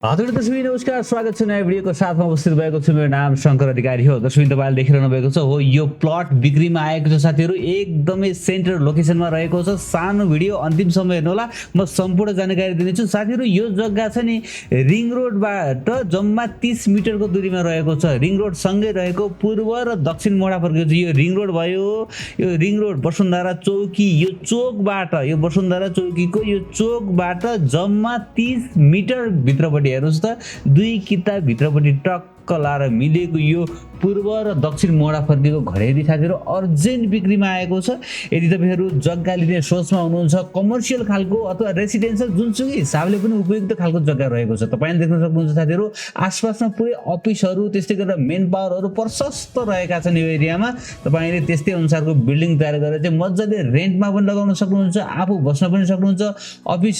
हजुर दर्शक नमस्कार, स्वागत छ नयाँ भिडियोको साथमा उपस्थित भएको छु। मेरो नाम शङ्कर अधिकारी हो। दर्शक तपाईँले देखिरहनु भएको छ हो यो प्लट बिक्रीमा आएको छ साथीहरू। एकदमै सेन्टर लोकेसनमा रहेको छ। सानो भिडियो अन्तिमसम्म हेर्नुहोला, म सम्पूर्ण जानकारी दिनेछु साथीहरू। यो जग्गा छ नि रिङ रोडबाट जम्मा 30 मिटरको दूरीमा रहेको छ। रिङ रोड सँगै रहेको पूर्व र दक्षिण मोडा फर्केको छ। यो रिङ रोड भयो, यो रिङ रोड वसुन्धरा चौकी, यो चोकबाट, यो वसुन्धरा चौकीको यो चोकबाट जम्मा 30 मिटर भित्रपट्टि हेर्नुहोस् त, 2 किता भित्रपट्टि टक्क लाएर मिलेको यो पूर्व र दक्षिण मोडा फर्केको घरेरी साथीहरू अर्जेन्ट बिक्रीमा आएको छ। यदि तपाईँहरू जग्गा लिने सोचमा हुनुहुन्छ, कमर्सियल खालको अथवा रेसिडेन्सियल जुनसुकै हिसाबले पनि उपयुक्त खालको जग्गा रहेको छ। तपाईँले देख्न सक्नुहुन्छ साथीहरू, आसपासमा पुरै अफिसहरू, त्यस्तै गरेर मेन पावरहरू प्रशस्त रहेका छन् यो एरियामा। तपाईँले त्यस्तै अनुसारको बिल्डिङ तयार गरेर चाहिँ मजाले रेन्टमा पनि लगाउन सक्नुहुन्छ, आफू बस्न पनि सक्नुहुन्छ, अफिस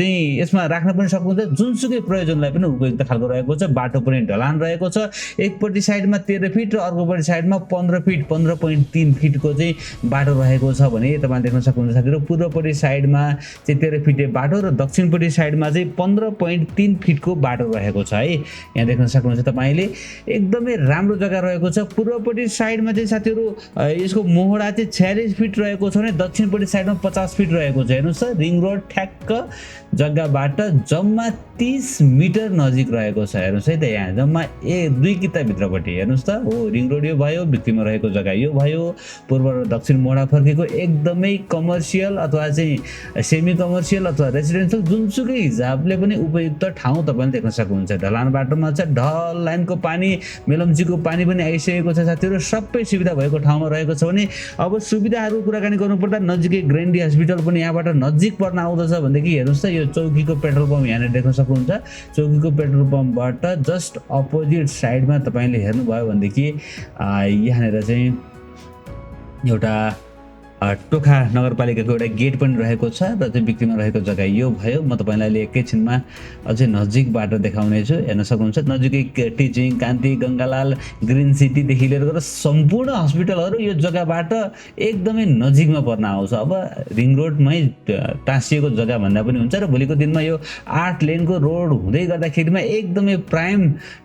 चाहिँ यसमा राख्न पनि सक्नुहुन्छ। जुनसुकै प्रयोजनलाई पनि उपयुक्त खालको रहेको छ। बाटो पनि ढलान रहेको छ। एकपट्टि साइडमा 13 फिट र अर्कोपट्टि साइडमा 15 फिट 15.3 फिटको चाहिँ बाटो रहेको छ भने तपाईँले देख्न सक्नुहुन्छ साथीहरू। पूर्वपट्टि साइडमा चाहिँ 13 फिटे बाटो र दक्षिणपट्टि साइडमा चाहिँ 15.3 फिटको बाटो रहेको छ है। यहाँ देख्न सक्नुहुन्छ तपाईँले, एकदमै राम्रो जग्गा रहेको छ। पूर्वपट्टि साइडमा चाहिँ साथीहरू यसको मोहडा चाहिँ 46 फिट रहेको छ भने दक्षिणपट्टि साइडमा 50 फिट रहेको छ। हेर्नुहोस् त, रिङ रोड ठ्याक्क जग्गाबाट जम्मा 30 मिटर नजिक रहेको छ। हेर्नुहोस् है त, यहाँ जम्मा 2 किता भित्रपट्टि हेर्नुहोस् त। हो रिङ रोड यो भयो, बिक्रीमा रहेको जग्गा यो भयो, पूर्व र दक्षिण मोडा फर्केको एकदमै कमर्सियल अथवा चाहिँ सेमी कमर्सियल अथवा रेसिडेन्सियल जुनसुकै हिसाबले पनि उपयुक्त ठाउँ तपाईँले देख्न सक्नुहुन्छ। ढलान बाटोमा छ, ढल लाइनको पानी, मेलम्चीको पानी पनि आइसकेको छ साथीहरू। सबै सुविधा भएको ठाउँमा रहेको छ भने अब सुविधाहरू कुराकानी गर्नुपर्दा नजिकै ग्रेन्डी हस्पिटल पनि यहाँबाट नजिक पर्न आउँदछ भनेदेखि हेर्नुहोस् त, यो चौकीको पेट्रोल पम्प यहाँनिर देख्न सक्नुहुन्छ। चौकीको पेट्रोल पम्पबाट जस्ट अपोजिट साइडमा तपाईँले हेर्नुभयो भनेदेखि यहाँनिर चाहिँ एउटा टोखा नगरपालिकाको एउटा गेट पनि रहेको छ र चाहिँ बिक्रीमा रहेको जग्गा यो भयो। म तपाईँलाई अहिले एकैछिनमा अझै नजिकबाट देखाउने छु। हेर्न सक्नुहुन्छ नजिकै टिचिङ, कान्ति, गङ्गालाल, ग्रिन सिटीदेखि लिएर गरेर सम्पूर्ण हस्पिटलहरू यो जग्गाबाट एकदमै नजिकमा पर्न आउँछ। अब रिङ रोडमै टाँसिएको जग्गा भन्दा पनि हुन्छ र भोलिको दिनमा यो 8 लेनको रोड हुँदै गर्दाखेरिमा एकदमै प्राइम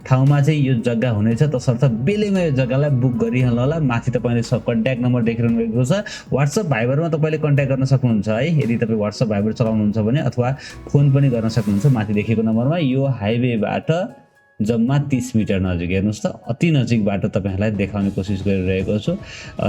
ठाउँमा चाहिँ यो जग्गा हुनेछ। तसर्थ बेलैमा यो जग्गालाई बुक गरिहाल्नु होला। माथि तपाईँले कन्ट्याक्ट नम्बर देखिरहनु भएको छ। व्हाट्सएप भाइबरमा तपाईँले कन्ट्याक्ट गर्न सक्नुहुन्छ है, यदि तपाईँ व्हाट्सएप भाइबर चलाउनुहुन्छ भने, अथवा फोन पनि गर्न सक्नुहुन्छ माथि देखेको नम्बरमा। यो हाइवेबाट जम्मा 30 मिटर नजिक हेर्नुहोस् त, अति नजिकबाट तपाईँहरूलाई देखाउने कोसिस गरिरहेको छु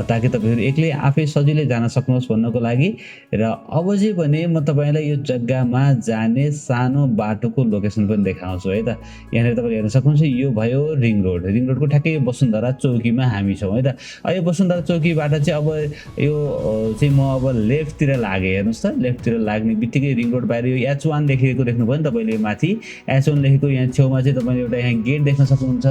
ताकि तपाईँहरू एक्लै आफै सजिलै जान सक्नुहोस् भन्नको लागि। र अब चाहिँ भने म तपाईँलाई यो जग्गामा जाने सानो बाटोको लोकेसन पनि देखाउँछु है त। यहाँनिर तपाईँले हेर्न सक्नुहुन्छ, यो भयो रिङ रोड। रिङ रोडको ठ्याक्कै वसुन्धरा चौकीमा हामी छौँ है त। यो वसुन्धरा चौकीबाट चाहिँ अब यो चाहिँ म अब लेफ्टतिर लागेँ। हेर्नुहोस् त, लेफ्टतिर लाग्ने बित्तिकै रिङ रोड बाहिर यो H1 लेखेको देख्नुभयो नि तपाईँले, माथि H1 लेखेको यहाँ छेउमा चाहिँ तपाईँले एउटा यहाँ गेट देख्न सक्नुहुन्छ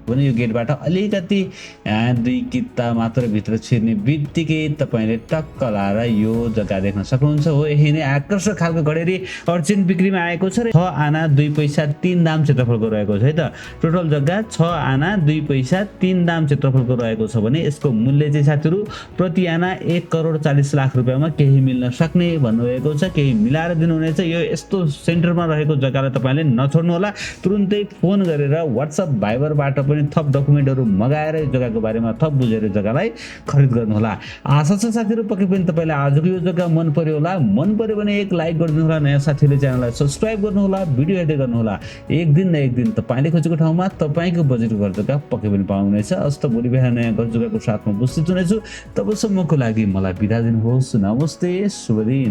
भने यो गेटबाट अलिकति 2 किता मात्र भित्र छिर्ने बित्तिकै तपाईँले टक्क लाएर यो जग्गा देख्न सक्नुहुन्छ। हो यही नै आकर्षक खालको घडेरी अर्जेन्ट बिक्रीमा आएको छ र 6 आना 2 पैसा 3 दाम क्षेत्रफलको रहेको छ है त। टोटल जग्गा 6 आना 2 पैसा 3 दाम क्षेत्रफलको रहेको छ भने यसको मूल्य चाहिँ साथीहरू प्रति आना 1,40,00,000 रुपियाँमा केही मिल्न सक्ने भन्नुभएको छ। केही मिलाएर दिनुहुनेछ। यो यस्तो सेन्टरमा रहेको जग्गालाई तपाईँले नछोड्नु होला। तुरुन्तै फोन गरेर व्हाट्सएप भाइबरबाट पनि थप डकुमेन्टहरू मगाएर यो जग्गाको बारेमा थप बुझेर जग्गालाई खरिद गर्नु होला। आशा छ साथीहरू पक्कै पनि तपाईँलाई आजको यो जग्गा मन पर्यो होला। मन पर्यो भने एक लाइक गरिदिनु होला, नयाँ साथीले च्यानललाई सब्स्क्राइब गर्नु होला, भिडियो हेर्दै गर्नु होला। एक दिन न एक दिन तपाईँले खोजेको ठाउँमा तपाईँको बजेटको घर जग्गा पक्कै पनि पाउनुहुनेछ। अस्त भोलि बिहान नयाँ घर जग्गाको साथमा उपस्थित हुनेछु। तबसम्मको लागि मलाई बिदा दिनुहोस्। नमस्ते, शुभ दिन।